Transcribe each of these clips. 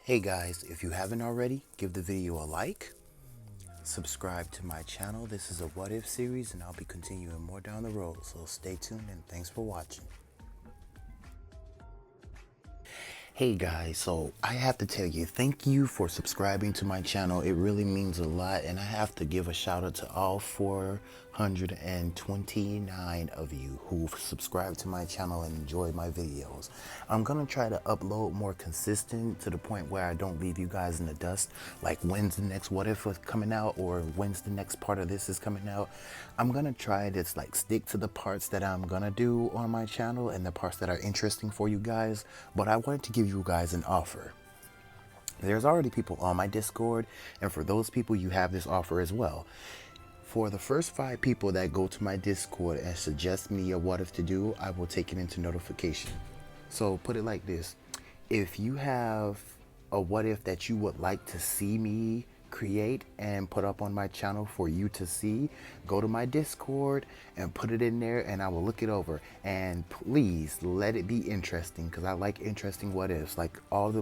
Hey guys, if you haven't already, give the video a like, subscribe to my channel. This is a what if series and I'll be continuing more down the road, so stay tuned and thanks for watching. Hey guys, so I have to tell you, thank you for subscribing to my channel. It really means a lot, and I have to give a shout out to all 429 of you who've subscribed to my channel and enjoyed my videos. I'm gonna try to upload more consistent to the point where I don't leave you guys in the dust, like when's the next what if is coming out or when's the next part of this is coming out. I'm gonna try to like stick to the parts that I'm gonna do on my channel and the parts that are interesting for you guys, but I wanted to give you guys an offer. There's already people on my Discord, and for those people, you have this offer as well. For the first 5 people that go to my Discord and suggest me a what if to do, I will take it into notification. So put it like this: if you have a what if that you would like to see me create and put up on my channel for you to see, go to my Discord and put it in there and I will look it over. And please let it be interesting, because I like interesting what ifs. Like all the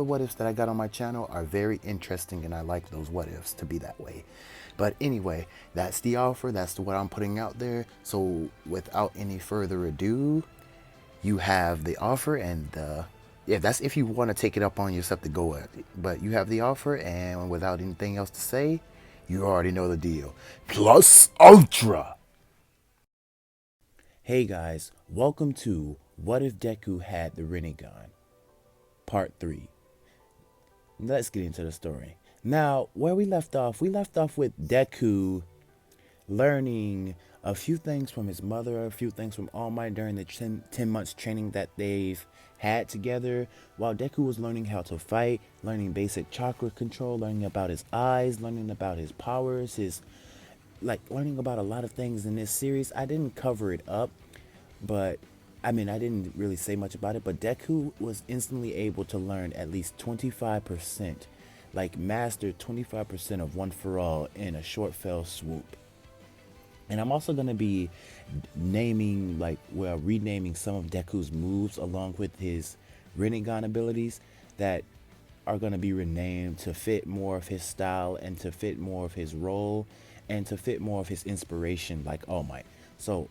what ifs that I got on my channel are very interesting, and I like those what ifs to be that way. But anyway, that's the offer. That's what I'm putting out there. So without any further ado, you have the offer, and yeah, that's if you want to take it up on yourself to go at it. But you have the offer, and without anything else to say, you already know the deal. Plus Ultra. Hey guys, welcome to What If Deku Had the Rinnegan, Part 3. Let's get into the story. Now, where we left off with Deku learning a few things from his mother, a few things from All Might during the 10 months training that they've had together, while Deku was learning how to fight, learning basic chakra control, learning about his eyes, learning about his powers, learning about a lot of things in this series. I didn't cover it up, but I didn't really say much about it, but Deku was instantly able to learn at least 25%, master 25% of One For All in a short fell swoop. And I'm also going to be renaming some of Deku's moves along with his Rinnegan abilities that are going to be renamed to fit more of his style and to fit more of his role and to fit more of his inspiration, like All Might. So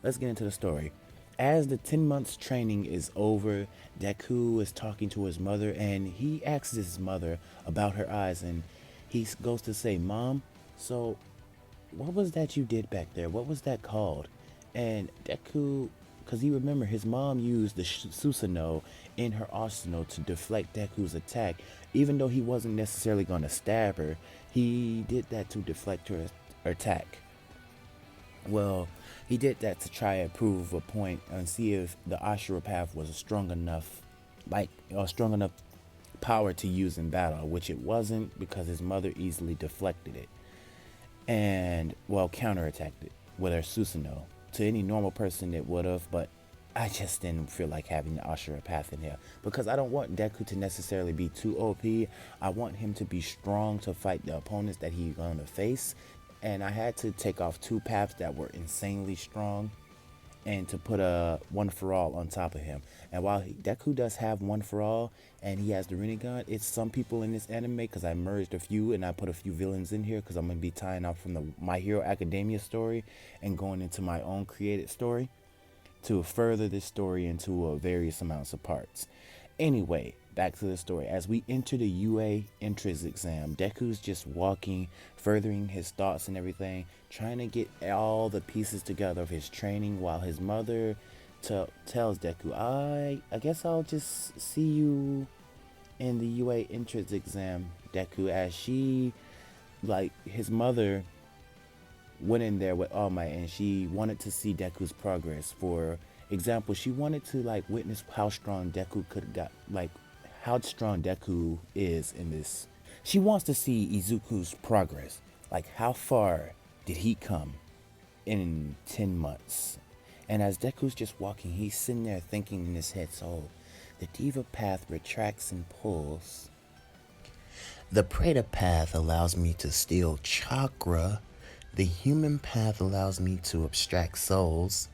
let's get into the story. As the 10 months training is over, Deku is talking to his mother, and he asks his mother about her eyes, and he goes to say, "Mom, so what was that you did back there? What was that called?" And Deku, because he remember his mom used the Susanoo in her arsenal to deflect Deku's attack. Even though he wasn't necessarily going to stab her, he did that to deflect her attack. Well, he did that to try and prove a point and see if the Ashura path was a strong enough power to use in battle, which it wasn't, because his mother easily deflected it and counterattacked it with her Susanoo. To any normal person it would have, but I just didn't feel like having the Ashura path in here, because I don't want Deku to necessarily be too OP. I want him to be strong to fight the opponents that he's going to face, and I had to take off 2 paths that were insanely strong and to put a One For All on top of him. And while Deku does have One For All and he has the Rinnegan, it's some people in this anime, because I merged a few and I put a few villains in here because I'm going to be tying off from the My Hero Academia story and going into my own created story to further this story into various amounts of parts. Anyway, back to the story. As we enter the UA entrance exam, Deku's just walking, furthering his thoughts and everything, trying to get all the pieces together of his training, while his mother tells Deku, I guess I'll just see you in the UA entrance exam, Deku, as his mother went in there with All Might and she wanted to see Deku's progress. For example, she wanted to witness how strong Deku how strong Deku is in this. She wants to see Izuku's progress. How far did he come in 10 months? And as Deku's just walking, he's sitting there thinking in his head, so the Diva path retracts and pulls. The Preta path allows me to steal chakra. The human path allows me to abstract souls.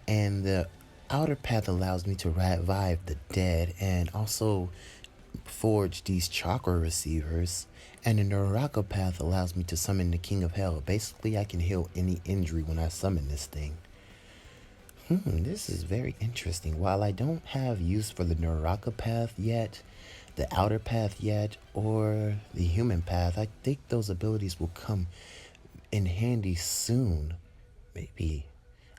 And the outer path allows me to revive the dead and also forge these chakra receivers, and the Naraka path allows me to summon the King of Hell. Basically, I can heal any injury when I summon this thing. This is very interesting. While I don't have use for the Naraka path yet, the outer path yet, or the human path, I think those abilities will come in handy soon. Maybe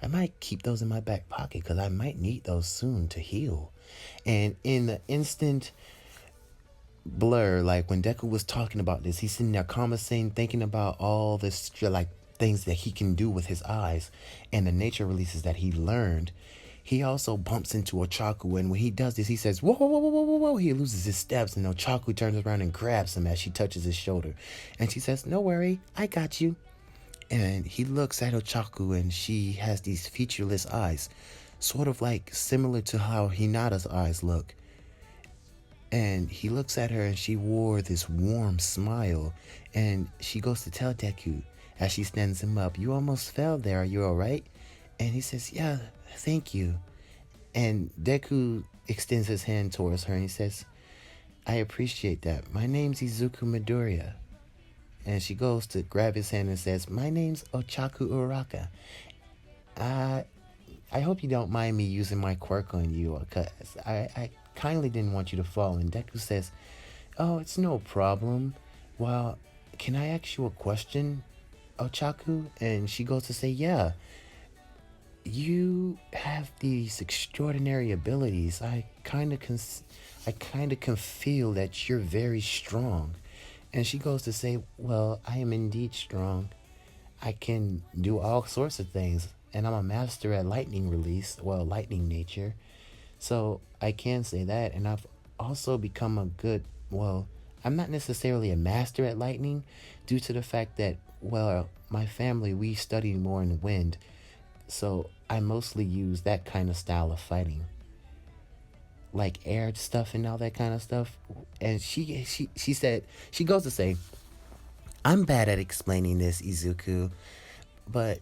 I might keep those in my back pocket because I might need those soon to heal. And in the instant blur, like when Deku was talking about this, he's sitting there conversing, thinking about all this like things that he can do with his eyes and the nature releases that he learned. He also bumps into Ochaku, and when he does this, he says, whoa, whoa, whoa, whoa, whoa, whoa. He loses his steps, and Ochaku turns around and grabs him as she touches his shoulder. And she says, no worry, I got you. And he looks at Ochaku, and she has these featureless eyes, sort of like similar to how Hinata's eyes look. And he looks at her, and she wore this warm smile, and she goes to tell Deku as she stands him up, you almost fell there, are you all right? And he says, yeah, thank you. And Deku extends his hand towards her, and he says, I appreciate that. My name's Izuku Midoriya. And she goes to grab his hand and says, my name's Ochaku Uraka. I hope you don't mind me using my quirk on you, because I kindly didn't want you to fall. And Deku says, oh, it's no problem. Well, can I ask you a question, Ochaku? And she goes to say, yeah. You have these extraordinary abilities. I kind of can feel that you're very strong. And she goes to say, well, I am indeed strong. I can do all sorts of things. And I'm a master at lightning release, well, lightning nature. So I can say that. And I've also become a good, well, I'm not necessarily a master at lightning due to the fact that, well, my family, we study more in wind. So I mostly use that kind of style of fighting, like air stuff and all that kind of stuff. And she said, she goes to say, I'm bad at explaining this, Izuku, but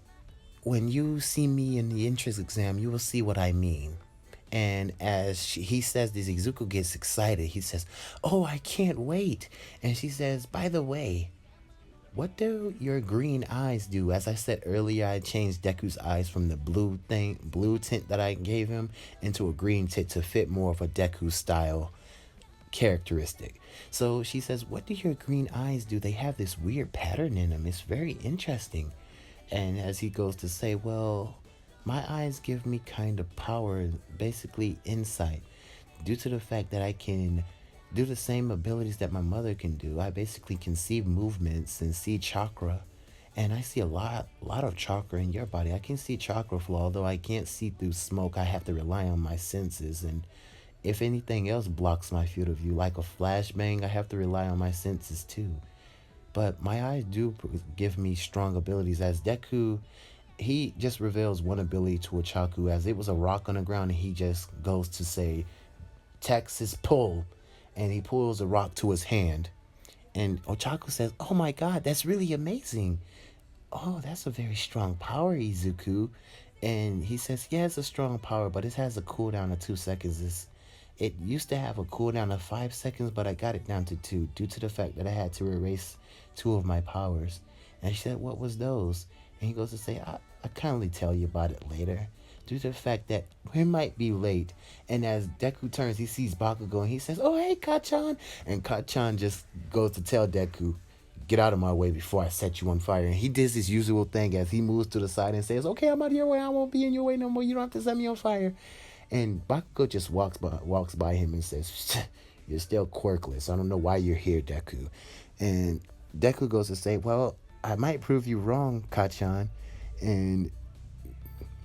when you see me in the entrance exam, you will see what I mean. And as he says this, Izuku gets excited. He says, oh, I can't wait. And she says, by the way, what do your green eyes do? As I said earlier, I changed Deku's eyes from the blue tint that I gave him into a green tint to fit more of a Deku style characteristic. So she says, what do your green eyes do? They have this weird pattern in them. It's very interesting. And as he goes to say, well, my eyes give me kind of power, basically insight, due to the fact that I can do the same abilities that my mother can do. I basically can see movements and see chakra. And I see a lot of chakra in your body. I can see chakra flow, although I can't see through smoke. I have to rely on my senses. And if anything else blocks my field of view, like a flashbang, I have to rely on my senses too. But my eyes do give me strong abilities. As Deku, he just reveals one ability to Ochaku, as it was a rock on the ground, and he just goes to say, Texas pull. And he pulls a rock to his hand. And Ochaku says, oh my god, that's really amazing. Oh, that's a very strong power, Izuku. And he says, yeah, it's a strong power, but it has a cooldown of 2 seconds. It used to have a cooldown of 5 seconds, but I got it down to 2 due to the fact that I had to erase 2 of my powers. And she said, what was those? And he goes to say, I'll kindly tell you about it later, due to the fact that we might be late. And as Deku turns, he sees Bakugo, and he says, oh, hey, Kacchan. And Kacchan just goes to tell Deku, get out of my way before I set you on fire. And he does his usual thing as he moves to the side and says, okay, I'm out of your way. I won't be in your way no more. You don't have to set me on fire. And Bakugo just walks by him and says, you're still quirkless. I don't know why you're here, Deku. And Deku goes to say, well, I might prove you wrong, Kacchan. And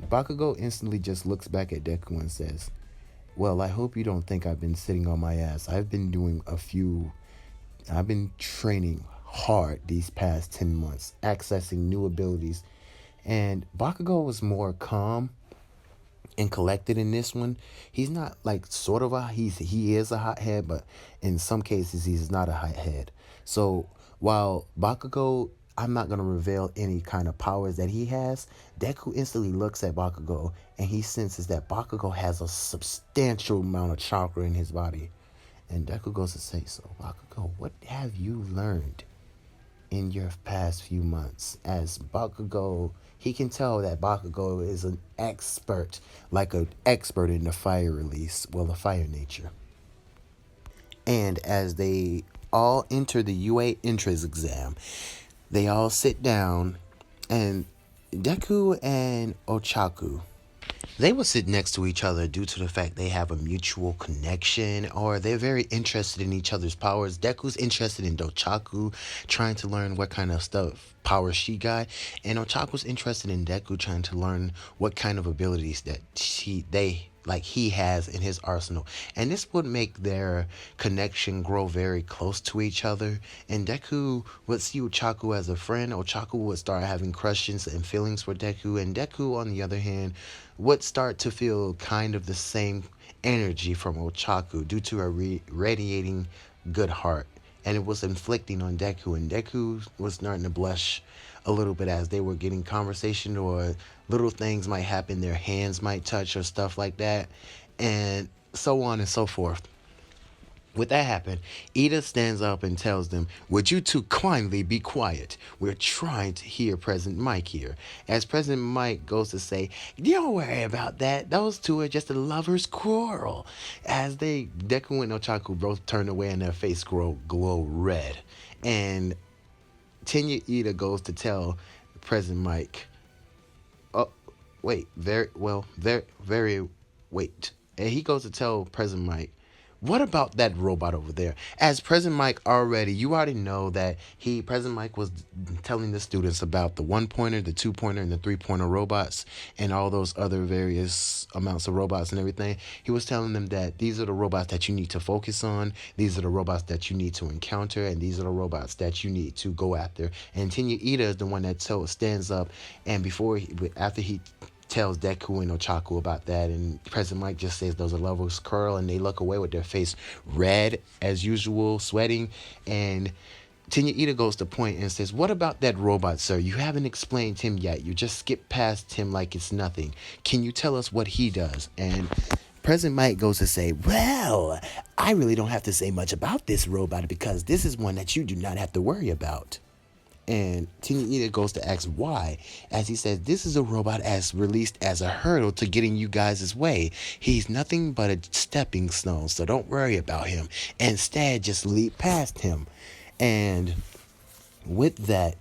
Bakugo instantly just looks back at Deku and says, well, I hope you don't think I've been sitting on my ass. I've been training hard these past 10 months, accessing new abilities. And Bakugo was more calm and collected in this one. He's not like sort of he is a hothead, but in some cases he's not a hothead. So while Bakugo, I'm not going to reveal any kind of powers that he has, Deku instantly looks at Bakugo and he senses that Bakugo has a substantial amount of chakra in his body. And Deku goes to say, so Bakugo, what have you learned in your past few months? As Bakugo, he can tell that Bakugo is an expert, like an expert in the fire release, well, the fire nature. And as they all enter the UA entrance exam, they all sit down, and Deku and Ochaku, they will sit next to each other due to the fact they have a mutual connection, or they're very interested in each other's powers. Deku's interested in Ochaku, trying to learn what kind of stuff power she got, and Ochaku's interested in Deku, trying to learn what kind of abilities that he has in his arsenal. And this would make their connection grow very close to each other. And Deku would see Ochaku as a friend. Ochaku would start having crushes and feelings for Deku. And Deku, on the other hand, would start to feel kind of the same energy from Ochaku due to her radiating good heart. And it was inflicting on Deku. And Deku was starting to blush a little bit as they were getting conversation, or little things might happen, their hands might touch or stuff like that, and so on and so forth. With that happen, Ida stands up and tells them, would you two kindly be quiet? We're trying to hear President Mike here. As President Mike goes to say, don't worry about that. Those two are just a lover's quarrel. As Deku and Ochaku both turn away and their face glow red. And Tenya Ida goes to tell President Mike, oh, wait, wait. And he goes to tell President Mike, what about that robot over there? As President Mike you already know that President Mike was telling the students about the 1-pointer, the 2-pointer, and the 3-pointer robots, and all those other various amounts of robots and everything. He was telling them that these are the robots that you need to focus on, these are the robots that you need to encounter, and these are the robots that you need to go after. And Tenya Ida is the one that stands up, and after he tells Deku and Ochaku about that, and President Mike just says those are lovers curl, and they look away with their face red as usual, sweating. And Tenya Ida goes to point and says, what about that robot, sir? You haven't explained him yet. You just skipped past him like it's nothing. Can you tell us what he does? And President Mike goes to say, well, I really don't have to say much about this robot because this is one that you do not have to worry about. And Tenya Ida goes to ask why, as he says, this is a robot as released as a hurdle to getting you guys' way. He's nothing but a stepping stone, so don't worry about him. Instead, just leap past him. And with that,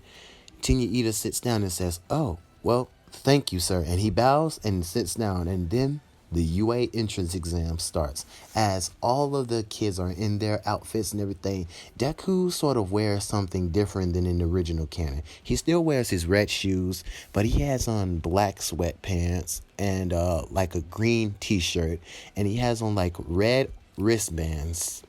Tenya Ida sits down and says, oh, well, thank you, sir. And he bows and sits down, and then the UA entrance exam starts. As all of the kids are in their outfits and everything, Deku sort of wears something different than in the original canon. He still wears his red shoes, but he has on black sweatpants and like a green t-shirt, and he has on like red wristbands.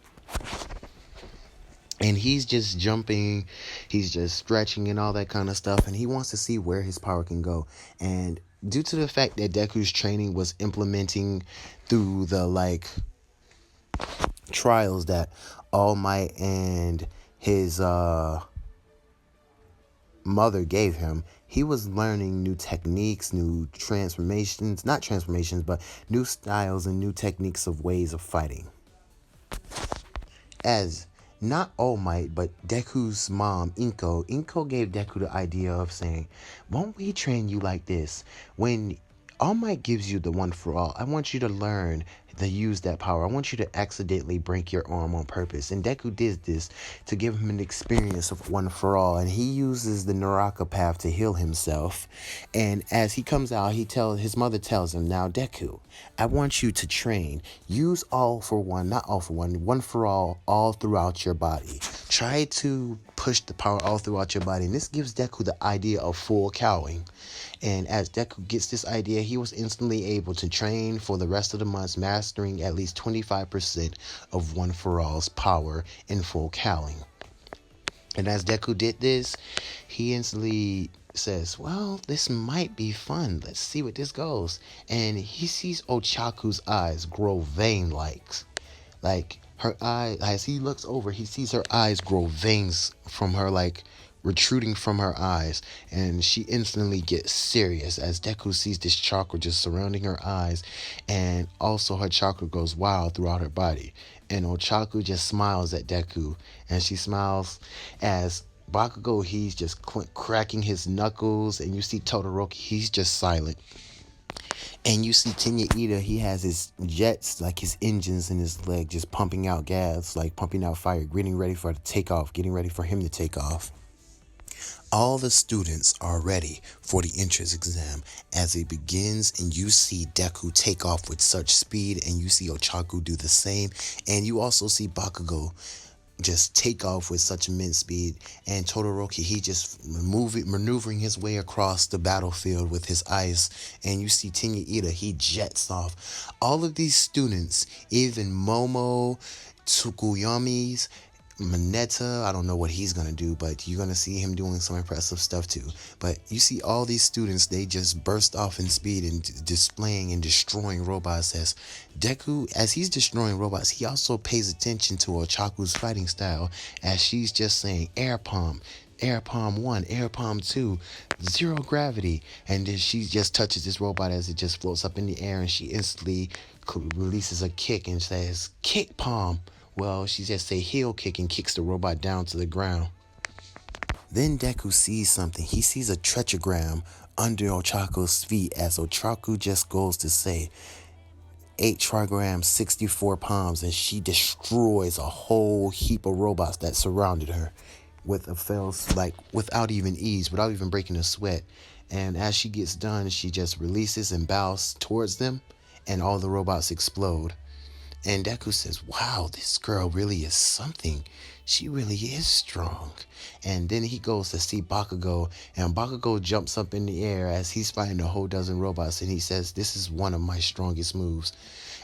And he's just jumping, he's just stretching and all that kind of stuff, and he wants to see where his power can go. And due to the fact that Deku's training was implementing through the trials that All Might and his mother gave him, he was learning new techniques, new transformations, not transformations, but new styles and new techniques of ways of fighting. As not All Might, but Deku's mom, Inko gave Deku the idea of saying, won't we train you like this? When All Might gives you the one for all, I want you to learn to use that power. I want you to accidentally break your arm on purpose. And Deku did this to give him an experience of one for all. And he uses the Naraka path to heal himself. And as he comes out, his mother tells him, now Deku, I want you to train. Use all for one, not all for one for all throughout your body. Try to push the power all throughout your body. And this gives Deku the idea of full cowing. And as Deku gets this idea, he was instantly able to train for the rest of the months, mastering at least 25% of One For All's power in full cowling. And as Deku did this, he instantly says, well, this might be fun. Let's see what this goes. And he sees Ochaku's eyes grow vein-like. Like her eye, as he looks over, he sees her eyes grow veins from her protruding from her eyes, and she instantly gets serious as Deku sees this chakra just surrounding her eyes, and also her chakra goes wild throughout her body. And Ochaku just smiles at Deku, and she smiles as Bakugo, he's just cracking his knuckles, and you see Todoroki, he's just silent. And you see Tenya Ida, he has his jets, like his engines in his leg, just pumping out gas, like pumping out fire, getting ready for the takeoff, getting ready for him to take off. All the students are ready for the entrance exam as it begins, and you see Deku take off with such speed, and you see Ochaku do the same, and you also see Bakugo just take off with such immense speed, and Todoroki, he just maneuvering his way across the battlefield with his ice, and you see Tenya Ida, he jets off. All of these students, even Momo, Tsukuyomi's, Mineta, I don't know what he's gonna do, but you're gonna see him doing some impressive stuff too. But you see all these students, they just burst off in speed and displaying and destroying robots. As Deku, as he's destroying robots, he also pays attention to Ochaku's fighting style, as she's just saying air palm 1, air palm 2, zero gravity, and then she just touches this robot as it just floats up in the air, and she instantly releases a kick and says kick palm. Well, she just say heel kick and kicks the robot down to the ground. Then Deku sees something. He sees a tetragram under Ochako's feet as Ochaku just goes to say 8 trigrams, 64 palms, and she destroys a whole heap of robots that surrounded her with a like without even ease, without even breaking a sweat. And as she gets done, she just releases and bows towards them, and all the robots explode. And Deku says, wow, this girl really is something. She really is strong. And then he goes to see Bakugo, and Bakugo jumps up in the air as he's fighting a whole dozen robots, and he says, this is one of my strongest moves.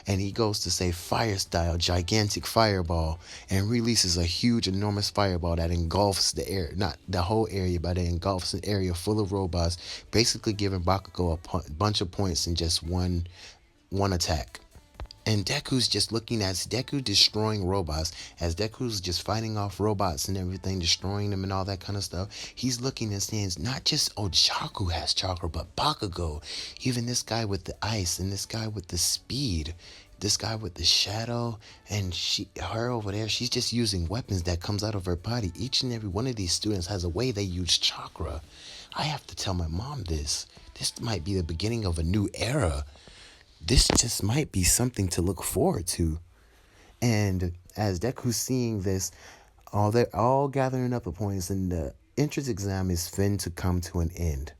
And he goes to say fire style, gigantic fireball, and releases a huge, enormous fireball that engulfs the air, not the whole area, but it engulfs an area full of robots, basically giving Bakugo a bunch of points in just one attack. And Deku's just looking at Deku destroying robots, as Deku's just fighting off robots and everything, destroying them and all that kind of stuff. He's looking and saying, not just Ochaku has chakra, but Bakugo. Even this guy with the ice, and this guy with the speed, this guy with the shadow, and her over there, she's just using weapons that comes out of her body. Each and every one of these students has a way they use chakra. I have to tell my mom this. This might be the beginning of a new era. This just might be something to look forward to. And as Deku's seeing this, they're all gathering up the points, and the entrance exam is fin to come to an end.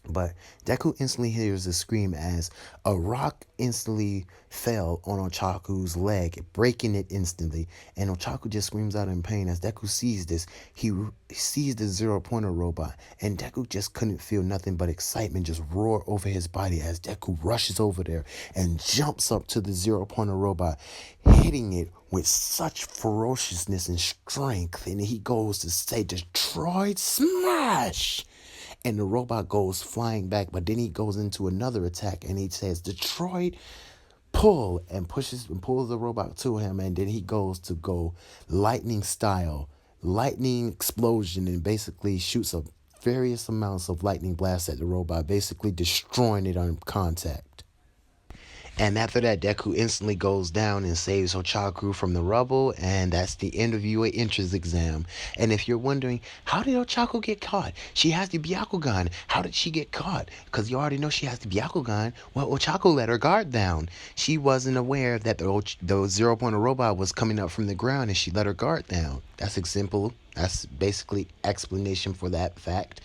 But Deku instantly hears a scream as a rock instantly fell on Ochaku's leg, breaking it instantly. And Ochaku just screams out in pain. As Deku sees this, he sees the zero-pointer robot, and Deku just couldn't feel nothing but excitement just roar over his body as Deku rushes over there and jumps up to the zero-pointer robot, hitting it with such ferociousness and strength. And he goes to say, Detroit Smash! And the robot goes flying back, but then he goes into another attack, and he says, Detroit, pull, and pulls the robot to him, and then he goes to go lightning style, lightning explosion, and basically shoots a various amounts of lightning blasts at the robot, basically destroying it on contact. And after that, Deku instantly goes down and saves Ochaku from the rubble, and that's the end of UA entrance exam. And if you're wondering, how did Ochaku get caught? She has the Byakugan. How did she get caught? Because you already know she has the Byakugan. Well, Ochaku let her guard down. She wasn't aware that the zero-pointer robot was coming up from the ground, and she let her guard down. That's simple. That's basically explanation for that fact.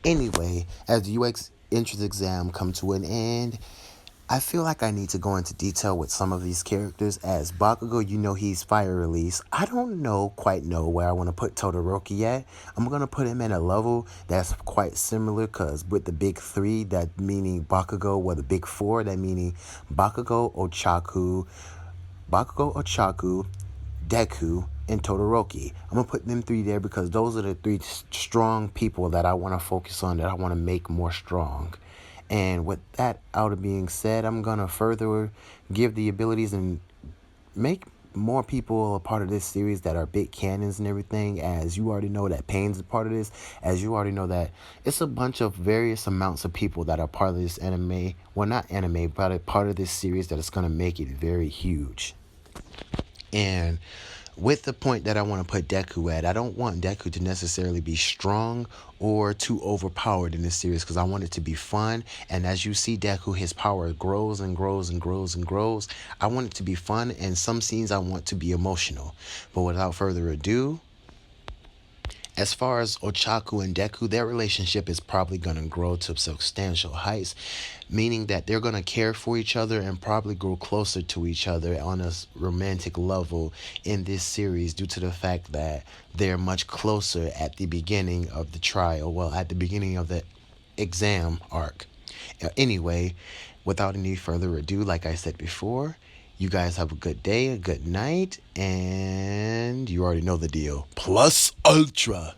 Anyway, as the UX entrance exam come to an end, I feel like I need to go into detail with some of these characters. As Bakugo, you know he's fire release. I don't quite know where I want to put Todoroki yet. I'm going to put him in a level that's quite similar, because with the big three, that meaning Bakugo, the big four, that meaning Bakugo, Ochaku, Deku, and Todoroki. I'm going to put them three there because those are the three strong people that I want to focus on, that I want to make more strong. And with that out of being said, I'm going to further give the abilities and more people are part of this series that are big canons and everything, as you already know that Pain's a part of this, as you already know that it's a bunch of various amounts of people that are part of this anime, well, not anime, but a part of this series that is going to make it very huge. And with the point that I want to put Deku at, I don't want Deku to necessarily be strong or too overpowered in this series, because I want it to be fun. And as you see Deku, his power grows and grows and grows and grows. I want it to be fun, and some scenes I want to be emotional. But without further ado, as far as Ochaku and Deku, their relationship is probably going to grow to substantial heights, meaning that they're going to care for each other and probably grow closer to each other on a romantic level in this series, due to the fact that they're much closer at the beginning of the trial, well, at the beginning of the exam arc. Anyway, without any further ado, like I said before, you guys have a good day, a good night, and you already know the deal. Plus Ultra.